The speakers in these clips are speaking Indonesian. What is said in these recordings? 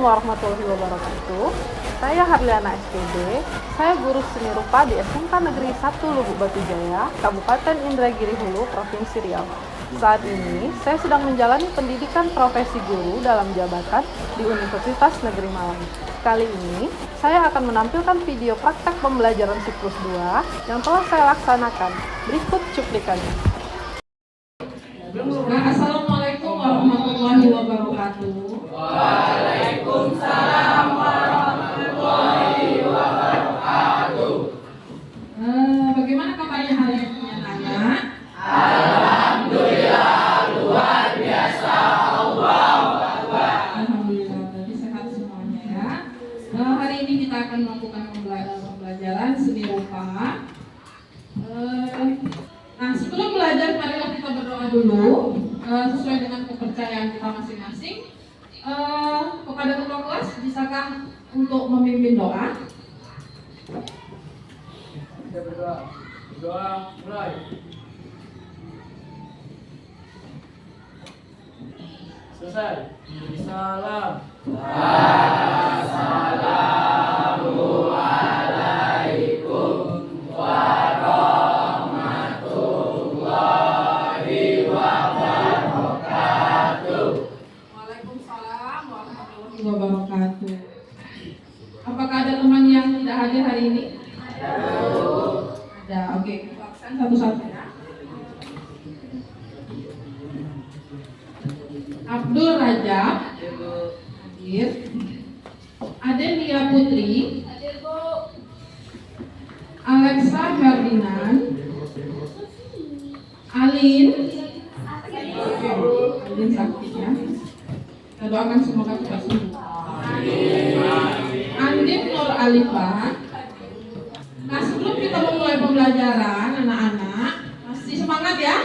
warahmatullahi wabarakatuh. Saya Harliana SPD, saya guru seni rupa di SMK Negeri 1 Lubuk Batu Jaya, Kabupaten Indragiri Hulu, Provinsi Riau. Saat ini, saya sedang menjalani pendidikan profesi guru dalam jabatan di Universitas Negeri Malang. Kali ini, saya akan menampilkan video praktek pembelajaran siklus 2 yang telah saya laksanakan. Berikut cuplikannya. Assalamualaikum warahmatullahi wabarakatuh. Waalaikumsalam warahmatullahi wabarakatuh. Bagaimana kabarnya hari ini anak-anak? Alhamdulillah luar biasa. Alhamdulillah, berarti sehat semuanya ya. Hari ini kita akan melakukan pembelajaran seni rupa. Nah, sebelum belajar, marilah kita berdoa dulu sesuai dengan kepercayaan kita masing-masing. Kepada ketua kelas, bisakah untuk memimpin doa? Kita berdoa. Doa mulai. Selesai. Salam. Assalamualaikum warahmatullahi wabarakatuh. Waalaikumsalam warahmatullahi wabarakatuh. Apakah ada teman yang tidak hadir hari ini? Ada. Oke, kita absen satu-satu ya. Abdul Rajab hadir. Adelia Putri. Alexa Ferdinand. Alin sakit ya. Kita doakan semoga cepat sembuh. Andin Nur Alifah. Nah, sebelum kita memulai pembelajaran, anak-anak masih semangat ya?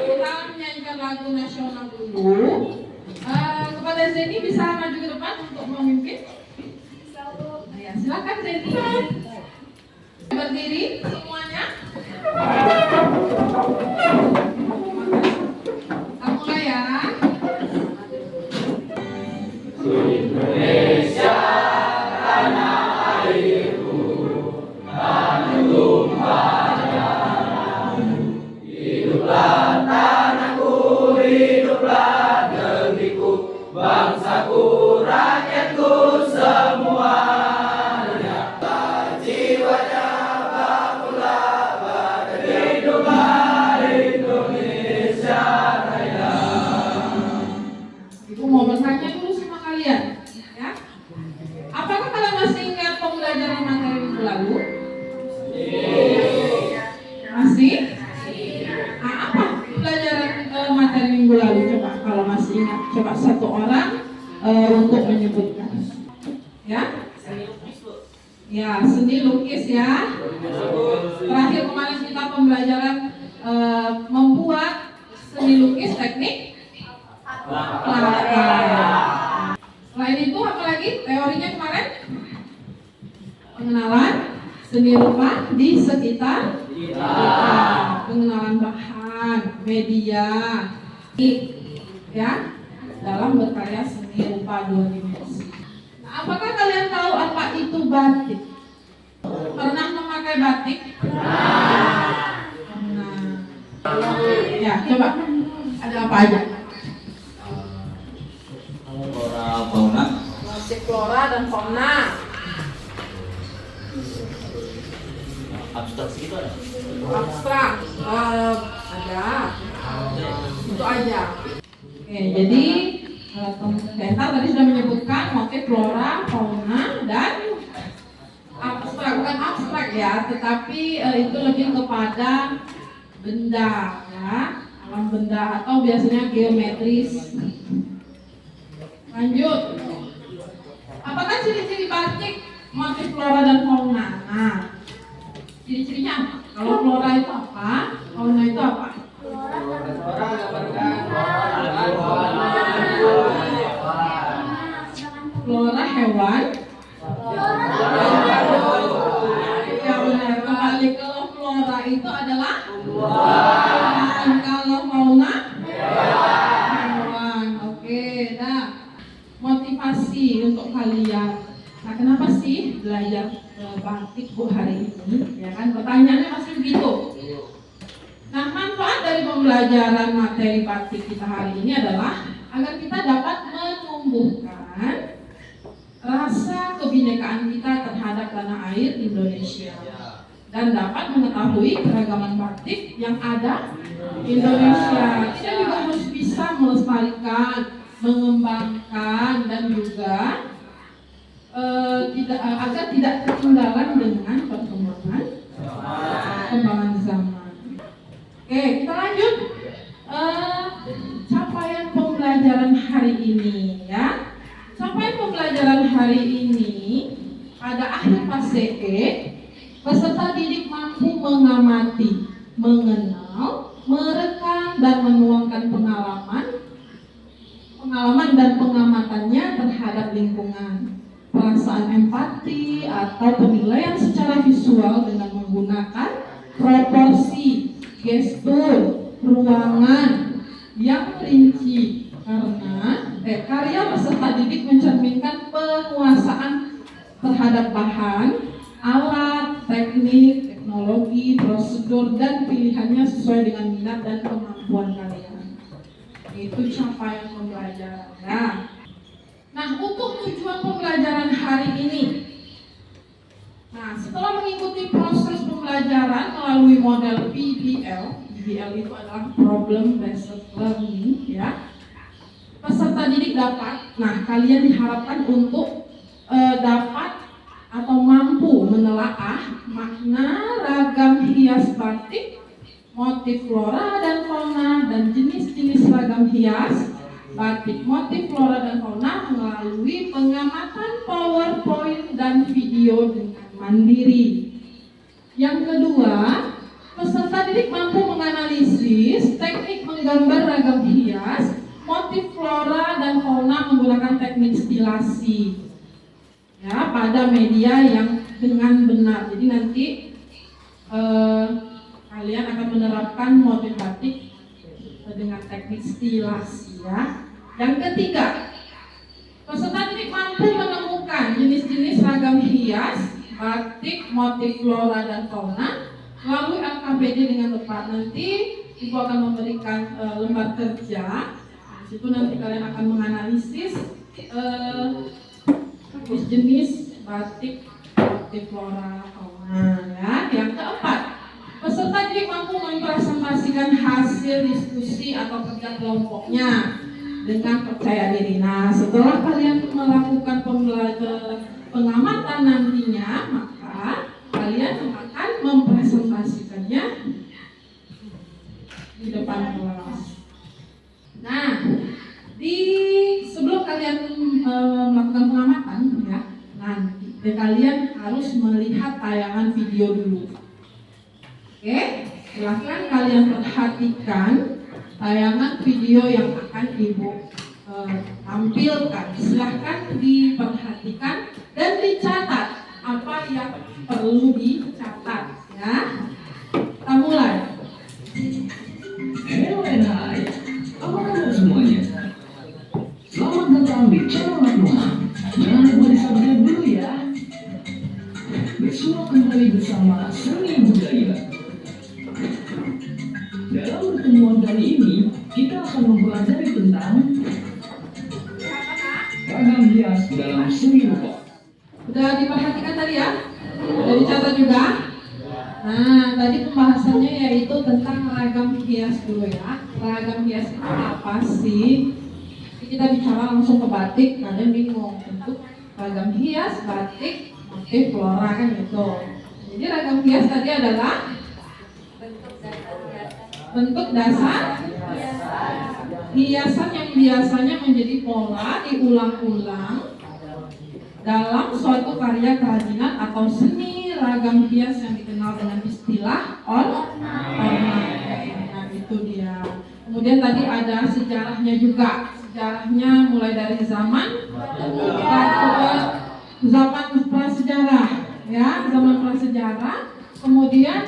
Kita menyanyikan lagu nasional dulu. Kepada Zeni, bisa maju ke depan untuk memimpin? Ya, silakan Zeni. Berdiri semuanya. Kita mulai ya. Indonesia tanah airku, tanah tumpah darahmu. Hiduplah tanahku, hiduplah negeriku, bangsaku, rakyatku semuanya. Jiwanya bangunlah pada hiduplah Indonesia Raya. Ibu mau bertanya dulu sama kalian, ya. Apakah kalian masih ingat pembelajaran materi minggu lalu? Masih? Nah, apa pelajaran materi minggu lalu? Coba kalau masih ingat, coba satu orang untuk menyebutkan. Ya? Ya, seni lukis ya. Terakhir kemarin kita pembelajaran membuat seni lukis teknik pelakar. Selain itu apa lagi teorinya kemarin? Pengenalan seni rupa di sekitar kita, pengenalan bahan, media, ya, dalam berkarya seni rupa dua dimensi. Nah, apakah kalian tahu apa itu batik? Pernah memakai batik? Pernah. Ya, coba ada apa aja? Flora fauna. Musik flora dan fauna. Abstrak segitu ada. Abstrak ada. Itu aja. Oke, jadi Denta tadi sudah menyebutkan motif flora, fauna, dan abstrak. Bukan abstrak ya, tetapi itu lebih kepada benda ya, alam benda atau biasanya geometris. Lanjut. Apakah ciri-ciri batik motif flora dan fauna? Nah, ciri-cirinya apa? Kalau flora itu apa? Fauna itu apa? Flora hewan. Ya benar. Kembali kalau flora itu adalah kalau fauna hewan. Oke, dah. kalian. Nah, kenapa sih belajar batik Bu hari ini? Ya kan, pertanyaannya pasti begitu. Nah, manfaat dari pembelajaran materi batik kita hari ini adalah agar kita dapat menumbuhkan rasa kebinekaan kita terhadap tanah air Indonesia dan dapat mengetahui keragaman batik yang ada di Indonesia. Kita juga harus bisa melestarikan, mengembangkan, dan juga agar tidak ketinggalan dengan perkembangan zaman. Oke, kita lanjut. Capaian pembelajaran hari ini, ya. Capaian pembelajaran hari ini pada akhir fase E, peserta didik mampu mengamati, mengenal, merekam, dan menuangkan pengalaman dan pengamatannya terhadap lingkungan, perasaan empati atau penilaian secara visual dengan menggunakan proporsi, gestur, ruangan yang rinci, karena karya peserta didik mencerminkan penguasaan terhadap bahan, alat, teknik, teknologi, prosedur, dan pilihannya sesuai dengan minat dan kemampuan kalian. Itu capaian pembelajaran. Nah, untuk tujuan pembelajaran hari ini, nah, setelah mengikuti proses pembelajaran melalui model PBL itu adalah Problem Based Learning, ya. Peserta didik dapat, nah kalian diharapkan untuk dapat atau mampu menelaah makna ragam hias batik, motif flora dan fauna, dan jenis-jenis ragam hias batik, motif flora dan fauna melalui pengamatan PowerPoint dan video dengan mandiri. Yang kedua, peserta didik mampu menganalisis teknik menggambar ragam hias, motif flora dan fauna menggunakan teknik stilasi, ya, pada media yang dengan benar. Jadi nanti kalian akan menerapkan motif batik dengan teknik stilasi, ya. Yang ketiga, peserta didik mampu menemukan jenis-jenis ragam hias batik, motif flora dan fauna melalui LKPD dengan tepat. Nanti Ibu akan memberikan lembar kerja. Di situ nanti kalian akan menganalisis jenis batik, motif flora, fauna, ya. Yang keempat, peserta didik mampu mempresentasikan hasil diskusi atau kerja kelompoknya dengan percaya diri. Nah, setelah kalian melakukan pengamatan nantinya, maka kalian akan mempresentasikannya di depan kelas. Nah, sebelum kalian melakukan pengamatan, ya, nanti kalian harus melihat tayangan video dulu. Oke, silahkan kalian perhatikan tayangan video yang akan Ibu tampilkan. Silahkan diperhatikan dan dicatat apa yang perlu dicatat, ya. Kita mulai. Hello and hi, apa kabar semuanya? Selamat datang di channel Magma. Jangan lupa di-subscribe dulu ya. Bersua kembali bersama Seni Budaya. Dalam pertemuan kali ini, kita akan mempelajari tentang ragam hias dalam seni rupa. Sudah diperhatikan tadi, ya? Sudah dicatat juga? Nah, tadi pembahasannya yaitu tentang ragam hias dulu, ya. Ragam hias itu apa sih? Kita bicara langsung ke batik, kalian bingung. Bentuk ragam hias, batik, motif flora, kan gitu. Jadi ragam hias tadi adalah bentuk dasar hiasan yang biasanya menjadi pola diulang-ulang dalam suatu karya kerajinan atau seni. Ragam hias yang dikenal dengan istilah ornamen. Nah, itu dia. Kemudian tadi ada sejarahnya juga. Sejarahnya mulai dari zaman prasejarah, ya, zaman prasejarah. Kemudian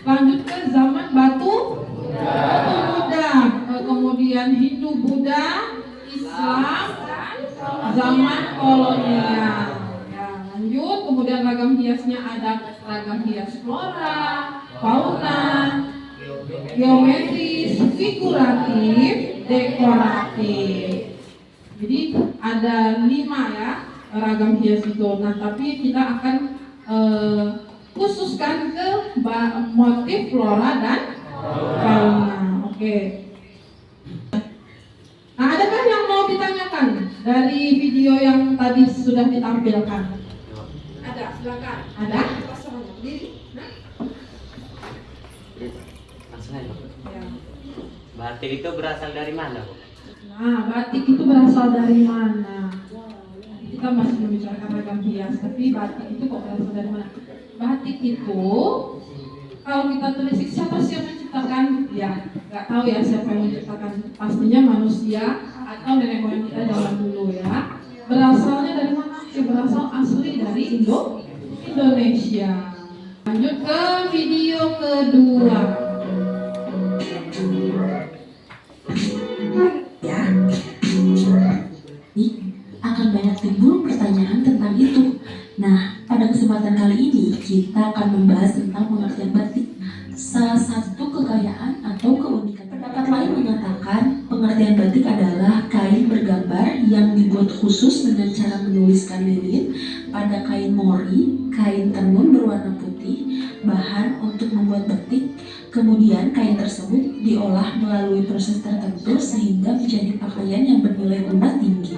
lanjut ke zaman batu Buddha, kemudian Hindu, Buddha, Islam, dan zaman kolonial. Ya, lanjut, kemudian ragam hiasnya ada ragam hias flora, fauna, geometris, figuratif, dekoratif. Jadi ada 5 ya ragam hias itu. Nah, tapi kita akan khususkan ke motif flora dan fauna. Oke. Nah, adakah yang mau ditanyakan dari video yang tadi sudah ditampilkan? Ada, silakan. Ada? Nah. Langsung aja. Ya. Batik itu berasal dari mana, Bu? Nah, batik itu berasal dari mana? Kita masih membicarakan ragam hias, tapi batik itu kok berasal dari mana? Batik itu, kalau kita tulis siapa sih yang menciptakan? Ya, nggak tahu ya siapa yang menciptakan. Pastinya manusia atau nenek moyang kita zaman dulu ya. Berasalnya dari mana? Ya, berasal asli dari Indonesia. Lanjut ke video kedua. Ya, akan banyak timbul pertanyaan tentang itu. Nah, pada kesempatan kali ini kita akan membahas tentang pengertian batik, salah satu kekayaan atau keunikan. Pendapat lain menyatakan pengertian batik adalah kain bergambar yang dibuat khusus dengan cara menuliskan lilin pada kain mori, kain tenun berwarna putih, bahan untuk membuat batik. Kemudian kain tersebut diolah melalui proses tertentu sehingga menjadi pakaian yang bernilai guna tinggi.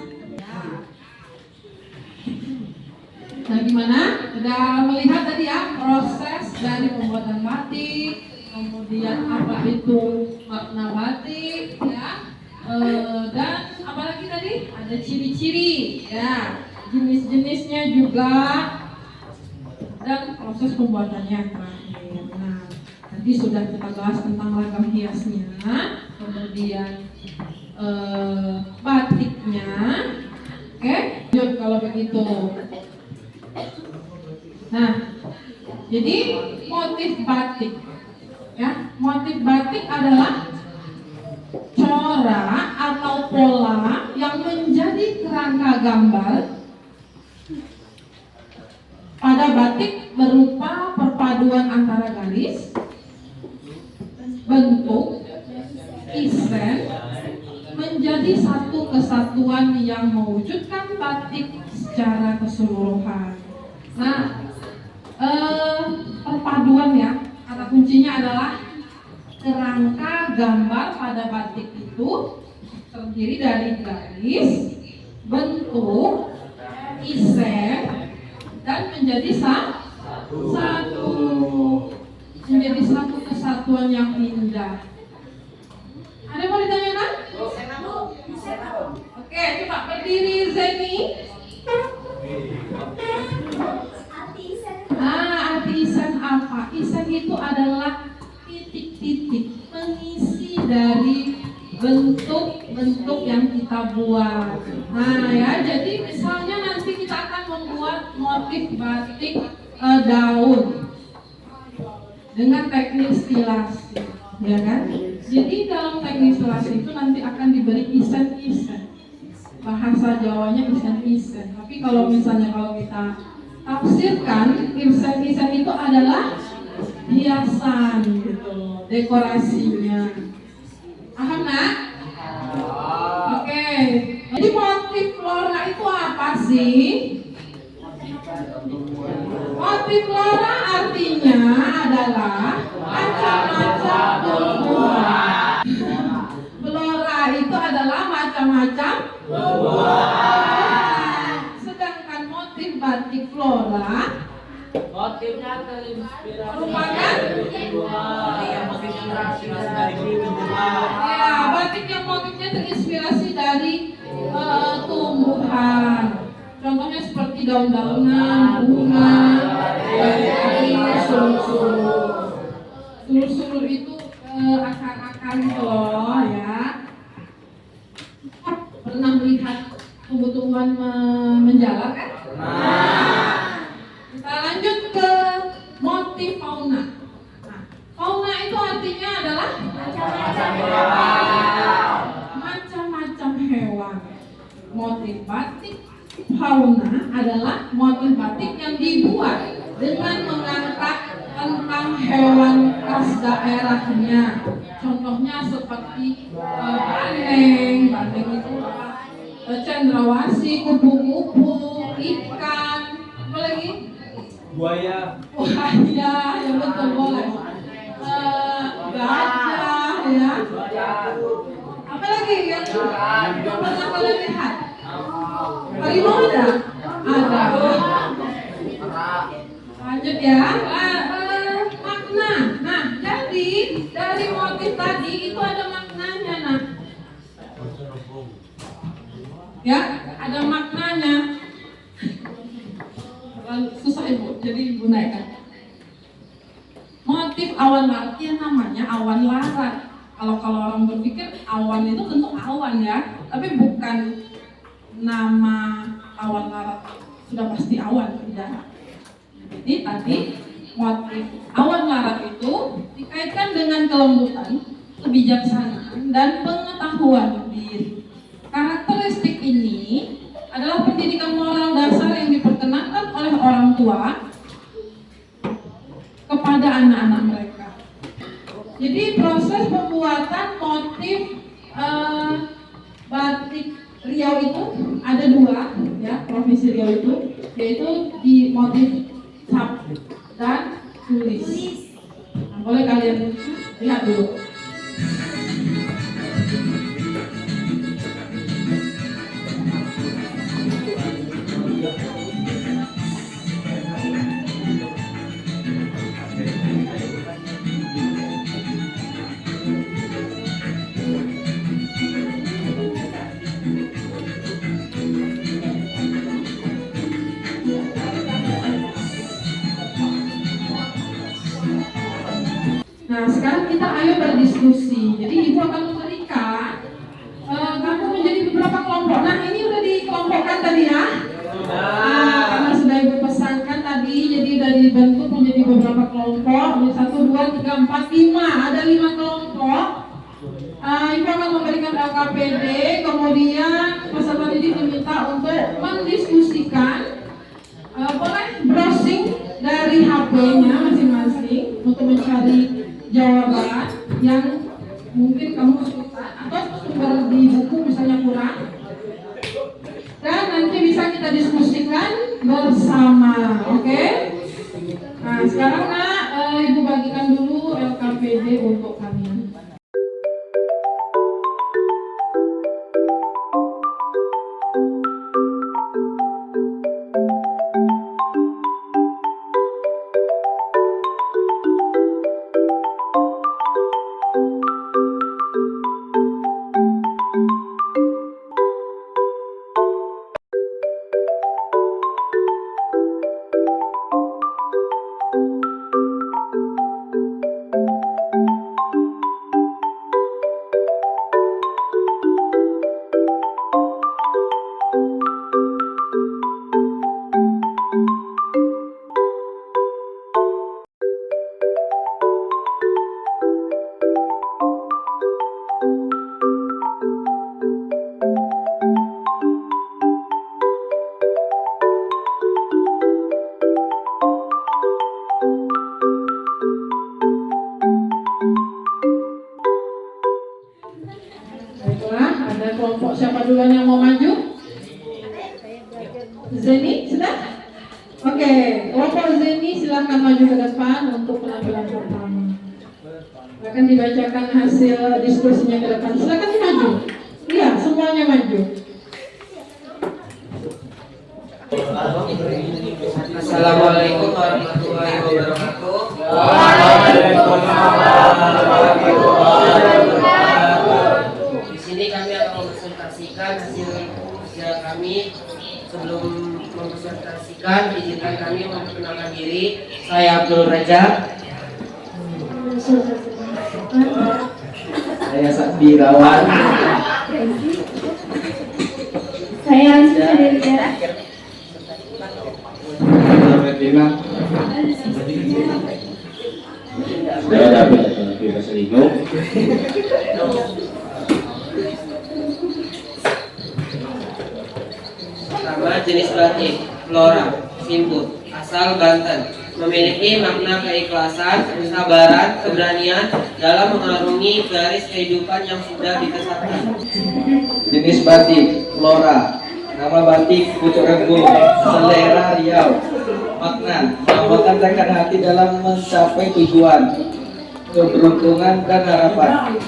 Nah, gimana? Sudah melihat tadi ya proses dari pembuatan batik, kemudian apa itu makna batik, ya, dan apalagi tadi ada ciri-ciri, ya, jenis-jenisnya juga, dan proses pembuatannya yang terakhir. Nah, tadi sudah kita bahas tentang ragam hiasnya, kemudian batiknya. Oke, lanjut kalau begitu. Nah, jadi motif batik, ya, motif batik adalah corak atau pola yang menjadi kerangka gambar pada batik berupa perpaduan antara garis, bentuk, isen menjadi satu kesatuan yang mewujudkan batik secara keseluruhan. Nah, perpaduan ya, kata kuncinya adalah kerangka gambar pada batik itu terdiri dari garis, bentuk, isen, dan menjadi satu kesatuan yang indah. Ada yang mau ditanyakan? Oke, coba berdiri Zeni. Arti isen apa? Isen itu adalah titik-titik mengisi dari bentuk-bentuk yang kita buat. Nah ya, jadi misalnya nanti kita akan membuat motif batik daun dengan teknik stilasi, ya kan? Jadi dalam teknik stilasi itu nanti akan diberi isen-isen. Bahasa Jawanya isen-isen. Tapi kalau misalnya kita tafsirkan, isen-isen itu adalah hiasan gitu, dekorasinya. Paham nak? Oke. Jadi motif flora itu apa sih? Motif flora artinya adalah macam-macam tumbuhan. Flora itu adalah macam-macam tumbuhan. Sedangkan motif batik flora Motifnya terinspirasi merupakan ya, batik yang motifnya terinspirasi dari tumbuhan. Contohnya seperti daun-daunan, bunga, sulur-sulur. Sulur-sulur itu akar-akar gitu loh ya. Pernah melihat tumbuh-tumbuhan menjalar kan? Kita lanjut ke motif fauna. Nah, fauna itu artinya adalah macam-macam hewan. Motif batik fauna adalah motif batik yang dibuat dengan mengangkat tentang hewan khas daerahnya. Contohnya seperti bandeng itu cendrawasih, kupu-kupu, ikan, apa lagi? Buaya. Buaya, ya betul, boleh. Gajah, ya. Apa lagi yang pernah kalian lihat? Harimau ada? Ada. Lanjut ya. Makna. Nah, jadi dari motif tadi itu ada maknanya, nah. Ya, ada maknanya. Susah ibu, jadi ibu naikkan. Motif awan larat ya namanya awan larat. Kalau orang berpikir awan itu tentu awan ya, tapi bukan nama awan larat sudah pasti awan, tidak. Jadi tadi motif awan larat itu dikaitkan dengan kelembutan, kebijaksanaan, dan pengetahuan diri. Karakteristik ini adalah pendidikan moral dasar yang diperkenankan oleh orang tua kepada anak-anak mereka. Jadi proses pembuatan motif batik Riau itu ada dua, ya, provinsi Riau itu, yaitu di motif cap dan tulis. Nah, boleh kalian lihat dulu. Nah, sekarang kita ayo berdiskusi. Jadi ibu akan memberikan kamu menjadi beberapa kelompok. Nah, ini udah dikelompokkan tadi ya. Karena sudah ibu pesankan tadi, jadi udah dibentuk menjadi beberapa kelompok. Jadi 1, 2, 3, 4, 5. Ada 5 kelompok. Ibu akan memberikan LKPD, kemudian peserta didik diminta untuk mendiskusikan. Boleh browsing dari HP-nya masing-masing untuk mencari jawaban yang mungkin kamu suka atau sumber di buku misalnya kurang, dan nanti bisa kita diskusikan bersama, oke? Nah, sekarang ibu bagikan dulu LKPD untuk kalian. Ada kelompok siapa duluan yang mau maju? Zeni, sudah? Oke, kelompok Zeni silakan maju ke depan untuk penampilan pertama. Akan dibacakan hasil diskusinya ke depan. Silakan maju. Iya, semuanya maju. Assalamualaikum warahmatullahi wabarakatuh. Di sini kami akan mempresentasikan hasil kerja kami. Sebelum mempresentasikan, izinkan kami memperkenalkan diri. Saya Abdul Raja. Saya Sakdirawan. Saya Sudirja. Medina. Saya David Selingkuh. Pertama, jenis batik, flora, simpul, asal Banten. Memiliki makna keikhlasan, kesabaran, keberanian dalam mengarungi garis kehidupan yang sudah ditetapkan. Jenis batik, flora. Nama batik Pucuk Rembung, selera Riau. Makna, melambangkan tekad hati dalam mencapai tujuan, keberuntungan dan harapan.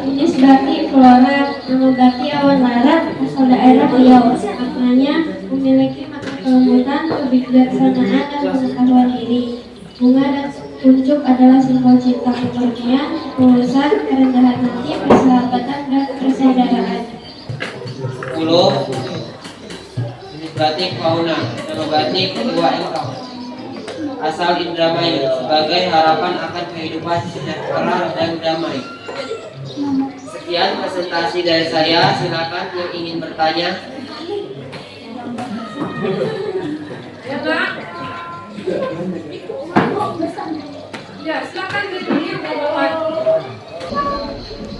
Jenis batik flora. Nama batik awan larat asal daerah Riau. Maknanya memiliki makna kelembutan, kebijaksanaan, dan pengetahuan diri. Bunga dan kuncup adalah simbol cinta, kemurnian, ketulusan, kerendahan hati, persahabatan, dan persaudaraan. 10. Jenis batik fauna. Nama batik Tua Engkau, asal Indramayu, sebagai harapan akan kehidupan sejahtera dan damai. Sekian presentasi dari saya. Silakan yang ingin bertanya. Ya, Kak? Ya, silakan berdiri bawahan.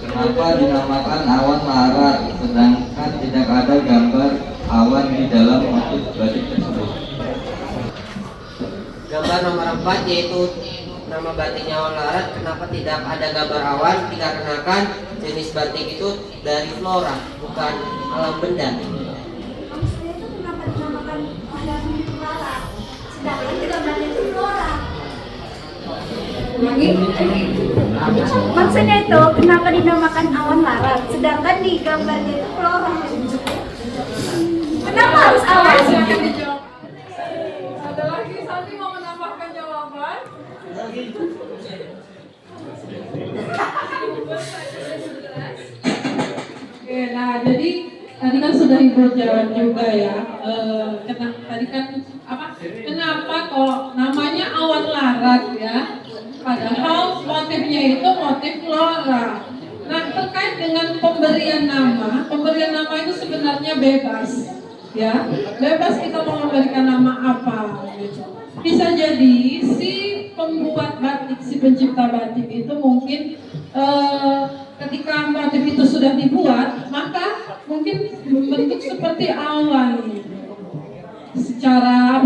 Kenapa dinamakan awan larat, sedangkan tidak ada gambar awan di dalam motif batik tersebut? Gambar nomor 4 yaitu nama batiknya awan larat. Kenapa tidak ada gambar awan? Dikarenakan jenis batik itu dari flora, bukan alam benda. Maksudnya itu kenapa dinamakan awan larat, sedangkan di gambarnya itu flora. Kenapa harus awan? Silakan dijawab. Ada lagi, Santi mau menambahkan jawaban? Oke, nah jadi tadi kan sudah Ibu jawab juga ya. Tadi kan kenapa kok namanya awan larat ya? Padahal motifnya itu motif flora. Nah, terkait dengan pemberian nama itu sebenarnya bebas, ya, bebas kita mau memberikan nama apa. Gitu. Bisa jadi si pembuat batik, si pencipta batik itu mungkin ketika motif itu sudah dibuat, maka mungkin membentuk seperti awan, secara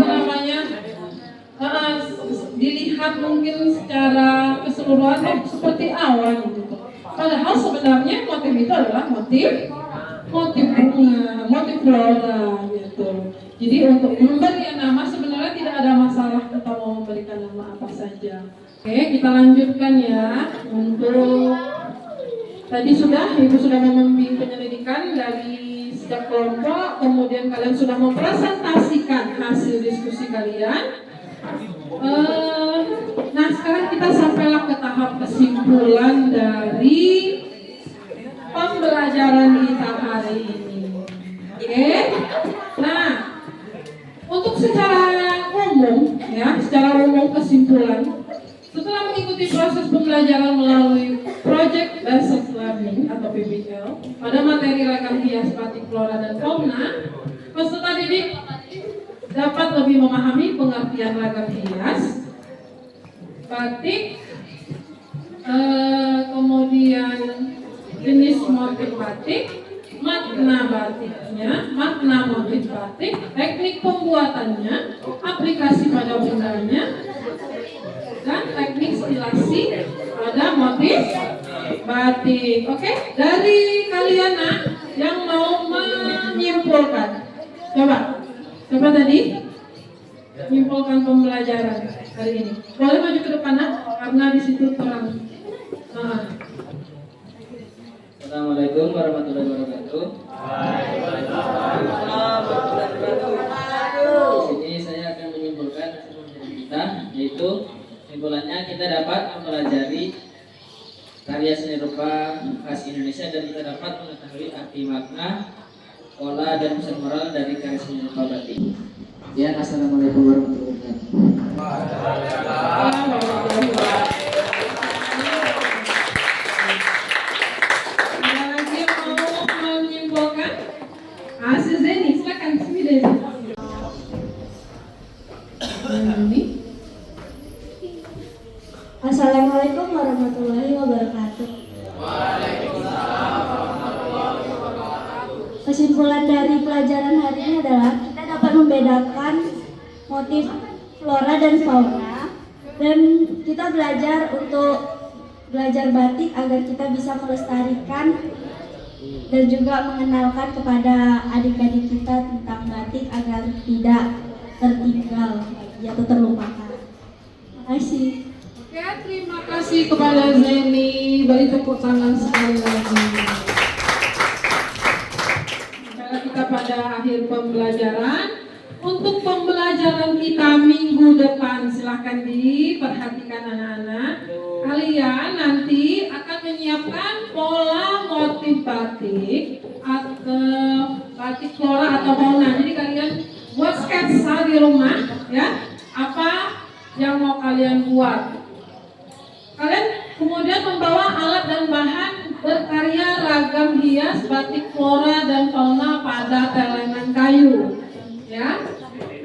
dilihat mungkin secara keseluruhan seperti awan gitu. Padahal sebenarnya motif itu adalah motif bunga, motif flora gitu. Jadi untuk memberikan nama sebenarnya tidak ada masalah, kita mau memberikan nama apa saja. Oke, kita lanjutkan ya. Untuk tadi Ibu sudah membimbing penyelidikan dari setiap kelompok, kemudian kalian sudah mempresentasikan hasil diskusi kalian. Nah, sekarang kita sampailah ke tahap kesimpulan dari pembelajaran kita hari ini. Oke? Nah, untuk secara umum kesimpulan, setelah mengikuti proses pembelajaran melalui Project Based Learning atau PBL pada materi ragam hias batik flora dan fauna, peserta didik dapat lebih memahami pengertian ragam hias batik, kemudian jenis motif batik, makna batiknya, makna motif batik, teknik pembuatannya, aplikasi pada bendanya, dan teknik stilasi pada motif batik. Oke, dari kalian yang mau menyimpulkan, coba tadi menyimpulkan pembelajaran hari ini. Boleh maju ke depan karena di situ terang. Assalamualaikum warahmatullahi wabarakatuh. Di sini saya akan menyimpulkan hasil kita, yaitu simpulannya kita dapat mempelajari karya seni rupa khas Indonesia dan kita dapat mengetahui arti makna, pola dan pesan moral dari karya seni rupa batik. Ya, assalamualaikum warahmatullahi wabarakatuh. Zeni, silakan Zeni. Assalamualaikum warahmatullahi wabarakatuh. Waalaikumsalam. pembelajaran hari ini adalah kita dapat membedakan motif flora dan fauna, dan kita belajar untuk belajar batik agar kita bisa melestarikan dan juga mengenalkan kepada adik-adik kita tentang batik agar tidak tertinggal atau terlupakan. Terima kasih. Oke, terima kasih kepada Zeni. Beri tepuk tangan sekali lagi. Sekarang kita pada akhir pembelajaran. Untuk pembelajaran kita minggu depan, silahkan diperhatikan anak-anak. Kalian nanti akan menyiapkan pola motif batik atau batik flora atau fauna. Jadi kalian buat sketsa di rumah, ya. Apa yang mau kalian buat? Kalian kemudian membawa alat dan bahan berkarya ragam hias batik flora dan fauna pada telenan kayu. Ya,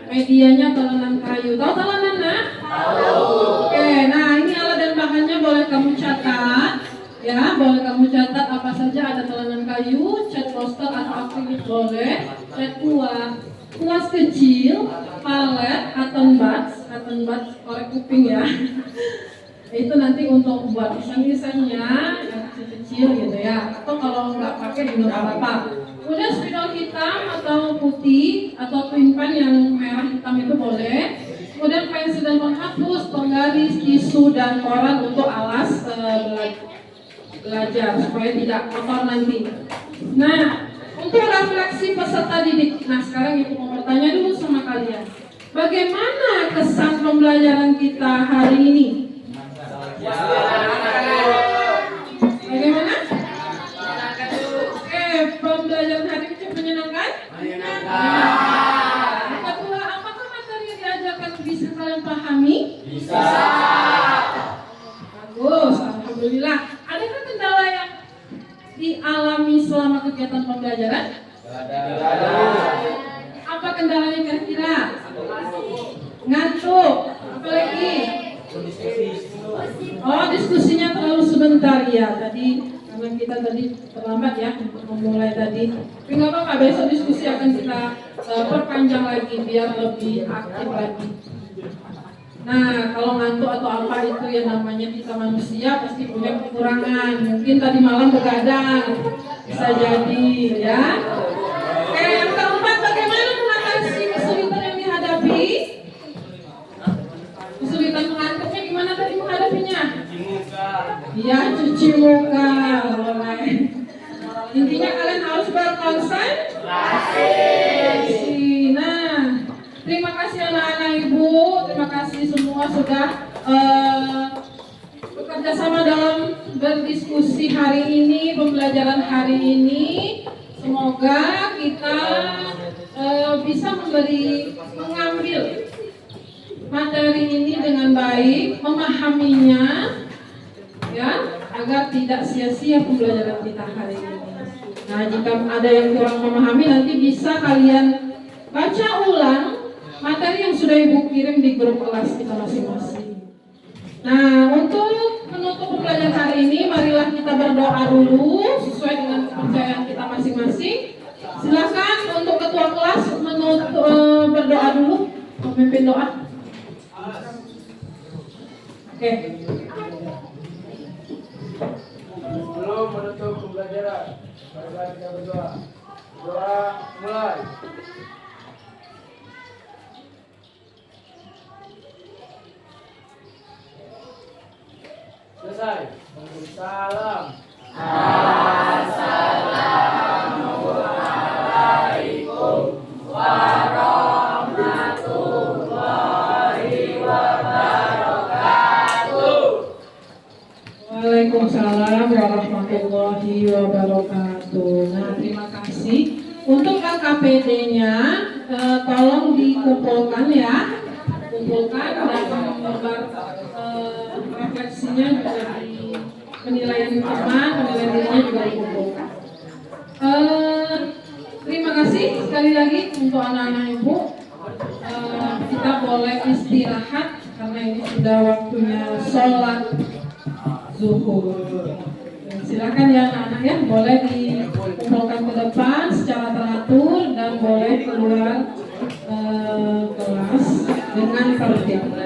medianya telenan kayu. Tahu telenan, nak? Tahu. Oke, nah ini alat dan bahannya boleh kamu catat. Ya, boleh kamu catat apa saja. Ada telenan kayu, cat poster atau akrilik boleh, cat kuas kecil, palet, cotton buds korek kuping ya. Itu nanti untuk buat desain-desainnya yang kecil-kecil gitu ya. Atau kalau nggak pakai juga nggak apa-apa. Kemudian spidol hitam atau putih atau twin pen yang merah hitam itu boleh. Kemudian pensil dan penghapus, penggaris, tisu dan koran untuk alas belajar supaya tidak kotor nanti. Nah, untuk refleksi peserta didik. Nah, sekarang ibu mau bertanya dulu sama kalian. Bagaimana kesan pembelajaran kita hari ini? Bagaimana? Pembelajaran hari ini menyenangkan? Menyenangkan. Kedua, apakah materi yang diajarkan bisa kalian pahami? Bisa. Bagus, alhamdulillah. Adakah kendala yang dialami selama kegiatan pembelajaran? Ada. Apa kendalanya kira-kira? Ngantuk. Apa lagi? Oh, diskusinya terlalu sebentar ya. Karena kita tadi terlambat ya untuk memulai tadi. Tapi nggak apa-apa, besok diskusi akan kita perpanjang lagi biar lebih aktif lagi. Nah, kalau ngantuk atau apa itu ya namanya kita manusia pasti punya kekurangan. Mungkin tadi malam begadang, bisa jadi ya. Oke, yang keempat, bagaimana mengatasi kesulitan yang dihadapi? Kesulitan mengantuknya gimana tadi menghadapinya? Iya, cuci muka. Intinya kalian harus berkonsentrasi. Nah, terima kasih anak-anak ibu, terima kasih semua sudah bekerja sama dalam berdiskusi hari ini, pembelajaran hari ini. Semoga kita bisa mengambil materi ini dengan baik, memahaminya, ya, agar tidak sia-sia pembelajaran kita hari ini. Nah, jika ada yang kurang memahami, nanti bisa kalian baca ulang materi yang sudah ibu kirim di grup kelas kita masing-masing. Nah, untuk menutup pembelajaran hari ini, marilah kita berdoa dulu sesuai dengan kepercayaan kita masing-masing. Silakan untuk ketua kelas berdoa dulu, memimpin doa. Oke. Sebelum menutup pembelajaran, marilah kita berdoa. Doa mulai. Selesai. Salam. Assalamualaikum warahmatullahi wabarakatuh. Waalaikumsalam warahmatullahi wabarakatuh. Nah, terima kasih. Untuk KKPD-nya, tolong dikumpulkan ya, kumpulkan dan gambar refleksinya juga di penilaian teman, penilaian dirinya juga dikumpulkan. Terima kasih sekali lagi untuk anak-anak ibu. Kita boleh istirahat karena ini sudah waktunya sholat zuhur. Silakan ya anak-anak ya, boleh dikumpulkan ke depan secara teratur dan boleh dengan perhitungan